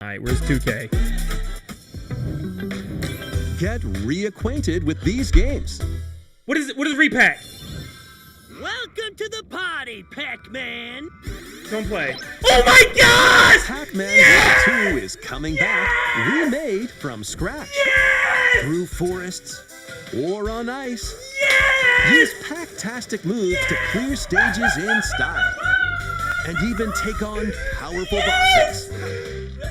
Alright, where's 2K? Get reacquainted with these games. What is repack? Welcome to the party, Pac-Man. Don't play. Oh my gosh! Pac-Man World 2 is coming back, remade from scratch. Yes! Through forests or on ice. Yes! Use Pac-tastic moves to clear stages in style. And even take on powerful bosses.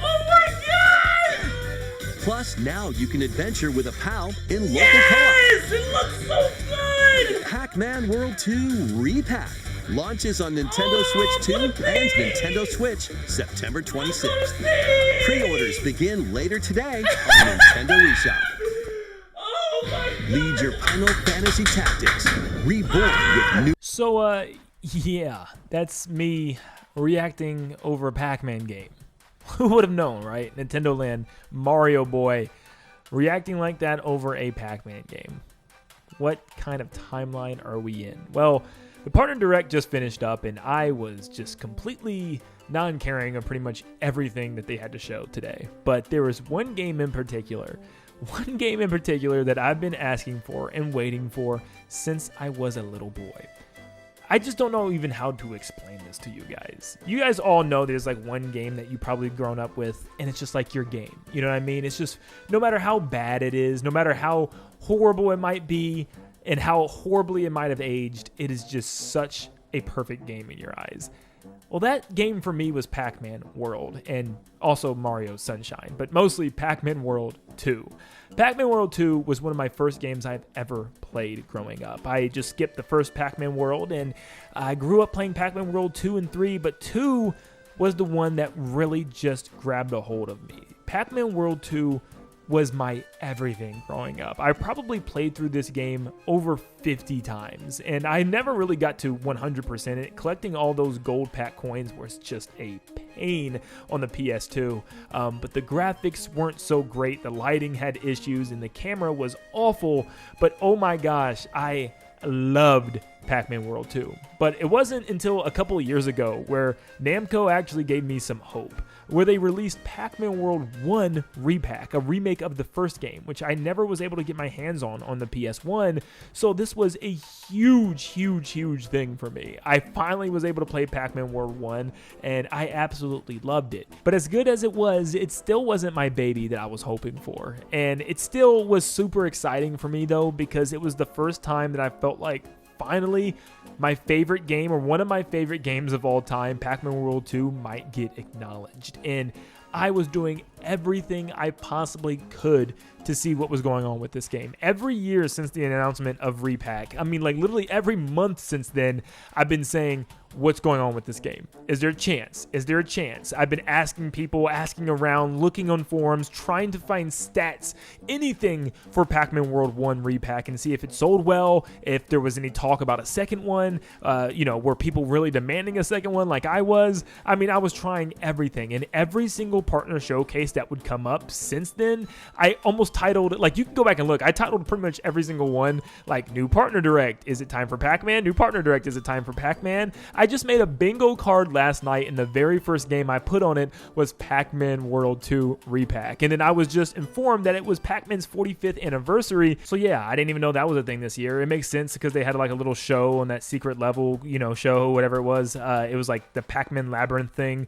Oh my god! Plus, now you can adventure with a pal in local Yes! It looks so good! Pac-Man World 2 Repack launches on Nintendo Switch 2 and Nintendo Switch September 26th. Pre-orders begin later today on Nintendo eShop. Oh my god! Lead your Final Fantasy Tactics, reborn with new... So, yeah, that's me reacting over a Pac-Man game. Who would have known, right? Nintendo Land, Mario Boy, reacting like that over a Pac-Man game. What kind of timeline are we in? Well, the Partner Direct just finished up, and I was just completely non-caring of pretty much everything that they had to show today. But there was one game in particular that I've been asking for and waiting for since I was a little boy. I just don't know even how to explain this to you guys. You guys all know there's like one game that you probably grown up with, and it's just like your game. You know what I mean? It's just, no matter how bad it is, no matter how horrible it might be, and how horribly it might have aged, it is just such a perfect game in your eyes. Well, that game for me was Pac-Man World, and also Mario Sunshine, but mostly Pac-Man World 2. Pac-Man World 2 was one of my first games I've ever played growing up. I just skipped the first Pac-Man World, and I grew up playing Pac-Man World 2 and 3, but 2 was the one that really just grabbed a hold of me. Pac-Man World 2 was my everything growing up. I probably played through this game over 50 times, and I never really got to 100% it. Collecting all those gold pack coins was just a pain on the PS2, but the graphics weren't so great, the lighting had issues, and the camera was awful, but oh my gosh, I loved Pac-Man World 2. But it wasn't until a couple of years ago where Namco actually gave me some hope, where they released Pac-Man World 1 Repack, a remake of the first game, which I never was able to get my hands on the PS1, so this was a huge thing for me. I finally was able to play Pac-Man World 1, and I absolutely loved it. But as good as it still wasn't my baby that I was hoping for, and it still was super exciting for me though, because it was the first time that I felt like finally my favorite game, or one of my favorite games of all time, Pac-Man World 2, might get acknowledged. And I was doing everything I possibly could to see what was going on with this game. Every year since the announcement of Repack, I mean, like literally every month since then, I've been saying, what's going on with this game? Is there a chance? Is there a chance? I've been asking people, asking around, looking on forums, trying to find stats, anything for Pac-Man World 1 Repack, and see if it sold well, if there was any talk about a second one, were people really demanding a second one like I was? I mean, I was trying everything, and every single partner showcase that would come up since then, I almost titled, like you can go back and look, I titled pretty much every single one, like New Partner Direct, is it time for Pac-Man? New Partner Direct, is it time for Pac-Man? I just made a bingo card last night, and the very first game I put on it was Pac-Man World 2 Repack. And then I was just informed that it was Pac-Man's 45th anniversary. So yeah, I didn't even know that was a thing this year. It makes sense because they had like a little show on that secret level, show, whatever it was. It was like the Pac-Man Labyrinth thing,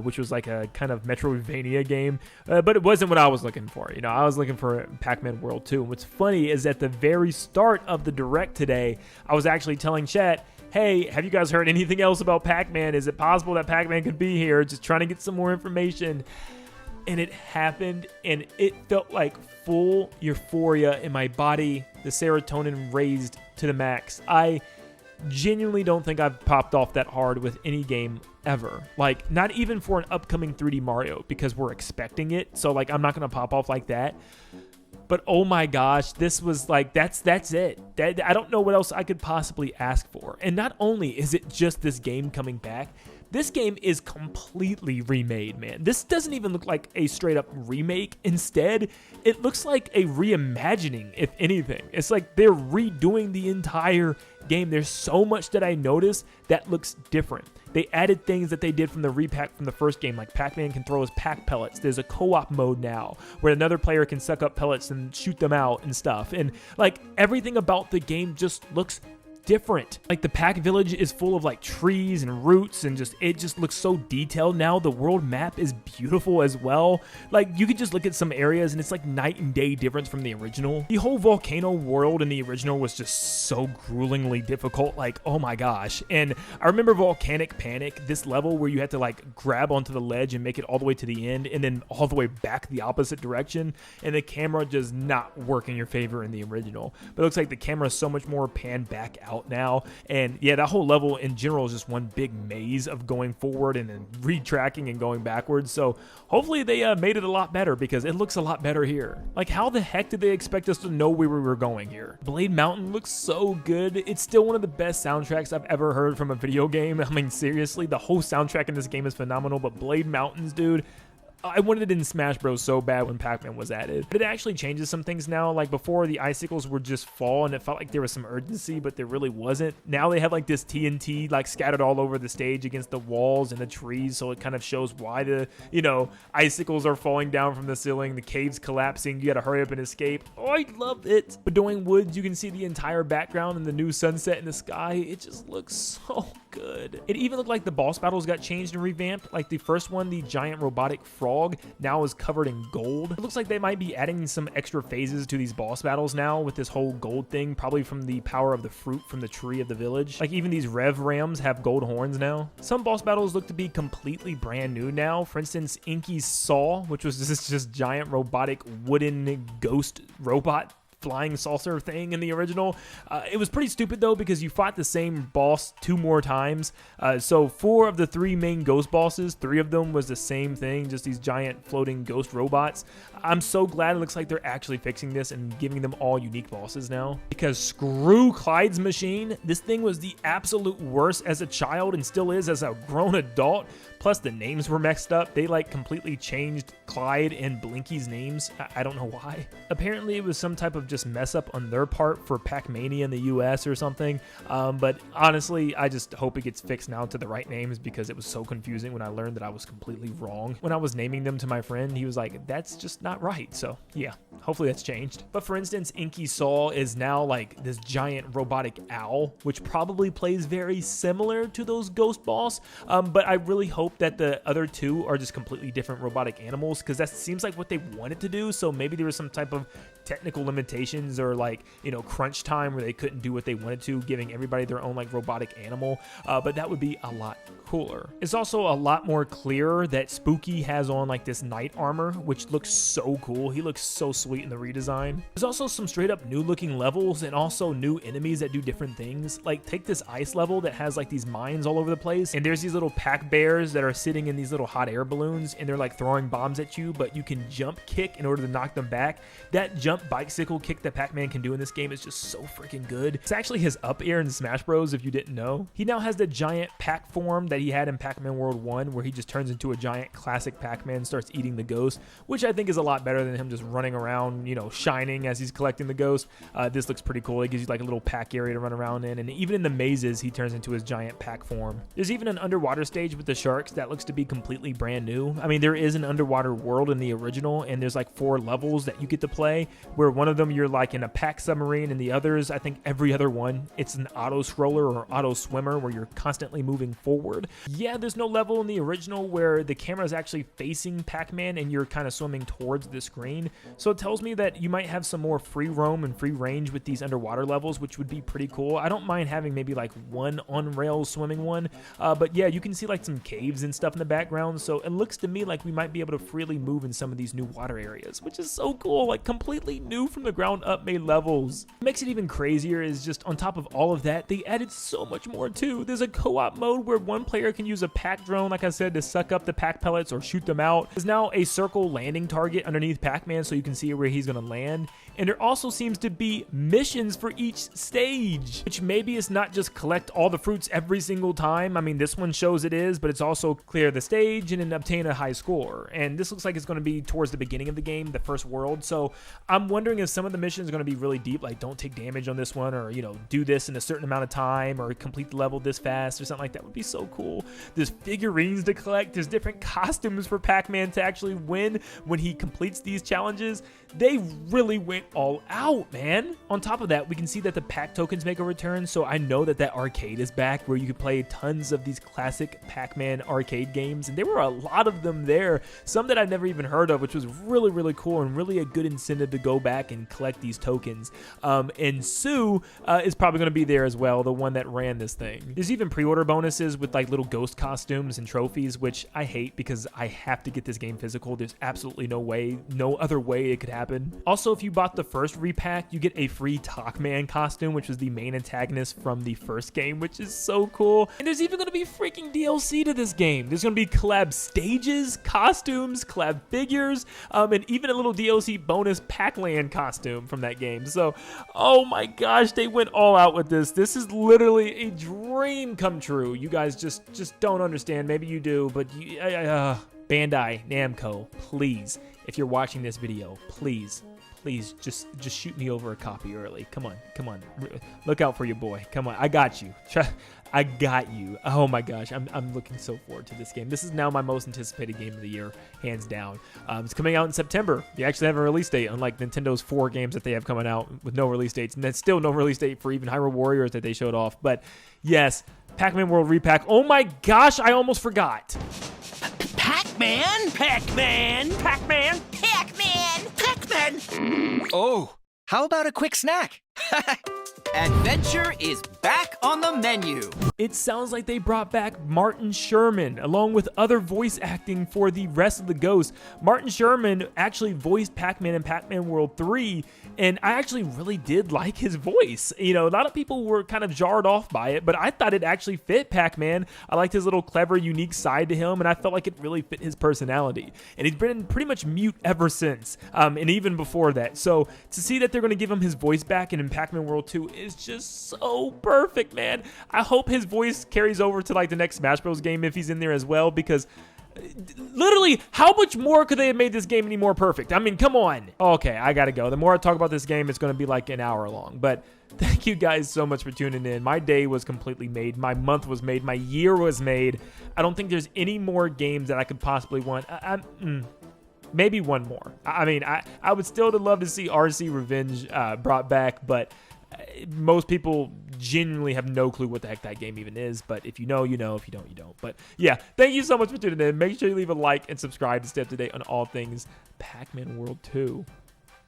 which was like a kind of Metroidvania game. But it wasn't what I was looking for. I was looking for Pac-Man World 2. And what's funny is at the very start of the Direct today, I was actually telling chat, hey, have you guys heard anything else about Pac-Man? Is it possible that Pac-Man could be here? Just trying to get some more information. And it happened, and it felt like full euphoria in my body. The serotonin raised to the max. I genuinely don't think I've popped off that hard with any game ever. Like, not even for an upcoming 3D Mario, because we're expecting it. So, like, I'm not going to pop off like that. But oh my gosh, this was like, that's it. I don't know what else I could possibly ask for. And not only is it just this game coming back, this game is completely remade, man. This doesn't even look like a straight up remake. Instead, it looks like a reimagining, if anything. It's like they're redoing the entire game. There's so much that I noticed that looks different. They added things that they did from the repack from the first game, like Pac-Man can throw his pack pellets. There's a co-op mode now where another player can suck up pellets and shoot them out and stuff. And like everything about the game just looks different. Like the Pack Village is full of like trees and roots and it just looks so detailed now. The world map is beautiful as well. Like you could just look at some areas and it's like night and day difference from the original. The whole volcano world in the original was just so gruelingly difficult. Like, oh my gosh. And I remember Volcanic Panic, this level where you had to like grab onto the ledge and make it all the way to the end and then all the way back the opposite direction. And the camera does not work in your favor in the original. But it looks like the camera is so much more panned back out now, and yeah, that whole level in general is just one big maze of going forward and then retracking and going backwards. So hopefully they made it a lot better, because it looks a lot better here. Like, how the heck did they expect us to know where we were going here? Blade Mountain looks so good. It's still one of the best soundtracks I've ever heard from a video game. I mean, seriously, the whole soundtrack in this game is phenomenal, but Blade Mountains, dude, I wanted it in Smash Bros. So bad when Pac-Man was added. But it actually changes some things now. Like before, the icicles would just fall and it felt like there was some urgency, but there really wasn't. Now they have like this TNT like scattered all over the stage against the walls and the trees, so it kind of shows why the, you know, icicles are falling down from the ceiling, the cave's collapsing, you gotta hurry up and escape. Oh, I love it. Bedouin Woods, you can see the entire background and the new sunset in the sky. It just looks so good. It even looked like the boss battles got changed and revamped. Like the first one, the giant robotic frog, now is covered in gold. It looks like they might be adding some extra phases to these boss battles now with this whole gold thing, probably from the power of the fruit from the tree of the village. Like even these Rev Rams have gold horns now. Some boss battles look to be completely brand new now. For instance, Inky's Saw, which was this just giant robotic wooden ghost robot flying saucer thing in the original. It was pretty stupid though, because you fought the same boss 2 more times. So 4 of the 3 main ghost bosses, 3 of them was the same thing, just these giant floating ghost robots. I'm so glad it looks like they're actually fixing this and giving them all unique bosses now, because screw Clyde's machine. This thing was the absolute worst as a child and still is as a grown adult. Plus the names were messed up. They like completely changed Clyde and Blinky's names. I don't know why. Apparently it was some type of just mess up on their part for Pac-Mania in the US or something. But honestly, I just hope it gets fixed now to the right names, because it was so confusing when I learned that I was completely wrong. When I was naming them to my friend, he was like, that's just not right. So yeah, hopefully that's changed. But for instance, Inky Saw is now like this giant robotic owl, which probably plays very similar to those ghost boss. But I really hope that the other 2 are just completely different robotic animals, because that seems like what they wanted to do. So maybe there was some type of technical limitations or like, you know, crunch time where they couldn't do what they wanted to, giving everybody their own like robotic animal. But that would be a lot cooler. It's also a lot more clearer that Spooky has on like this knight armor, which looks so cool. He looks so sweet in the redesign. There's also some straight up new looking levels and also new enemies that do different things. Like take this ice level that has like these mines all over the place, and there's these little pack bears that are sitting in these little hot air balloons, and they're like throwing bombs at you, but you can jump kick in order to knock them back. That jump bicycle kick that Pac-Man can do in this game is just so freaking good. It's actually his up air in Smash Bros, if you didn't know. He now has the giant pack form that he had in Pac-Man World 1, where he just turns into a giant classic Pac-Man and starts eating the ghost, which I think is a lot better than him just running around, you know, shining as he's collecting the ghost. This looks pretty cool. It gives you like a little pack area to run around in, and even in the mazes, he turns into his giant pack form. There's even an underwater stage with the sharks that looks to be completely brand new. I mean, there is an underwater world in the original, and there's like 4 levels that you get to play, where one of them you're like in a pack submarine, and the others, I think every other one, it's an auto scroller or auto swimmer where you're constantly moving forward. Yeah, there's no level in the original where the camera is actually facing Pac-Man and you're kind of swimming towards the screen. So it tells me that you might have some more free roam and free range with these underwater levels, which would be pretty cool. I don't mind having maybe like one on rails swimming one, but yeah, you can see like some caves and stuff in the background. So it looks to me like we might be able to freely move in some of these new water areas, which is so cool. Like completely new from the ground up made levels. What makes it even crazier is just on top of all of that, they added so much more too. There's a co-op mode where one player can use a pack drone, like I said, to suck up the pack pellets or shoot them out. There's now a circle landing target underneath Pac-Man, so you can see where he's gonna land. And there also seems to be missions for each stage, which maybe it's not just collect all the fruits every single time. I mean, this one shows it is, but it's also also clear the stage and then obtain a high score. And this looks like it's going to be towards the beginning of the game, the first world. So I'm wondering if some of the missions are going to be really deep, like don't take damage on this one, or, you know, do this in a certain amount of time, or complete the level this fast, or something like that would be so cool. There's figurines to collect. There's different costumes for Pac-Man to actually win when he completes these challenges. They really went all out, man. On top of that, we can see that the Pac tokens make a return, so I know that arcade is back where you can play tons of these classic Pac-Man arcade games, and there were a lot of them there, some that I've never even heard of, which was really, really cool and really a good incentive to go back and collect these tokens. And Sue is probably going to be there as well, the one that ran this thing. There's even pre-order bonuses with like little ghost costumes and trophies, which I hate because I have to get this game physical. There's absolutely no other way it could happen. Also, if you bought the first repack, you get a free Talkman costume, which was the main antagonist from the first game, which is so cool. And there's even going to be freaking DLC to this game. There's going to be collab stages, costumes, collab figures, and even a little DLC bonus Pac-Land costume from that game. So, oh my gosh, they went all out with this. This is literally a dream come true. You guys just don't understand. Maybe you do, but Bandai Namco, please, if you're watching this video, please just shoot me over a copy early. Come on, look out for your boy. Come on, I got you. I got you. Oh my gosh, I'm looking so forward to this game. This is now my most anticipated game of the year, hands down. It's coming out in September. They actually have a release date, unlike Nintendo's 4 games that they have coming out with no release dates, and that's still no release date for even Hyrule Warriors that they showed off. But yes, Pac-Man World Repack. Oh my gosh, I almost forgot. Pac-Man? Pac-Man? Pac-Man? Pac-Man? Pac-Man? Oh, how about a quick snack? Adventure is back on the menu. It sounds like they brought back Martin Sherman along with other voice acting for the rest of the Ghosts. Martin Sherman actually voiced Pac-Man in Pac-Man World 3, and I actually really did like his voice. You know, a lot of people were kind of jarred off by it, but I thought it actually fit Pac-Man. I liked his little clever, unique side to him, and I felt like it really fit his personality. And he's been pretty much mute ever since, and even before that. So to see that they're going to give him his voice back and in Pac-Man World 2 is just so perfect, man. I hope his voice carries over to like the next Smash Bros. Game if he's in there as well, because literally, how much more could they have made this game any more perfect? I mean, come on. Okay, I gotta go. The more I talk about this game, it's gonna be like an hour long, but thank you guys so much for tuning in. My day was completely made. My month was made. My year was made. I don't think there's any more games that I could possibly want. Maybe one more. I mean, I would still love to see RC Revenge brought back, but most people genuinely have no clue what the heck that game even is. But if you know, you know. If you don't, you don't. But yeah, thank you so much for tuning in. Make sure you leave a like and subscribe to stay up to date on all things Pac-Man World 2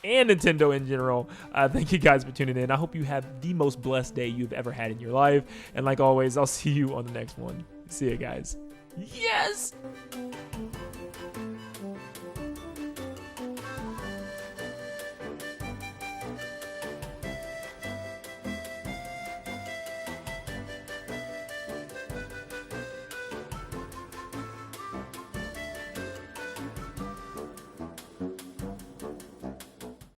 and Nintendo in general. Thank you guys for tuning in. I hope you have the most blessed day you've ever had in your life. And like always, I'll see you on the next one. See you guys. Yes!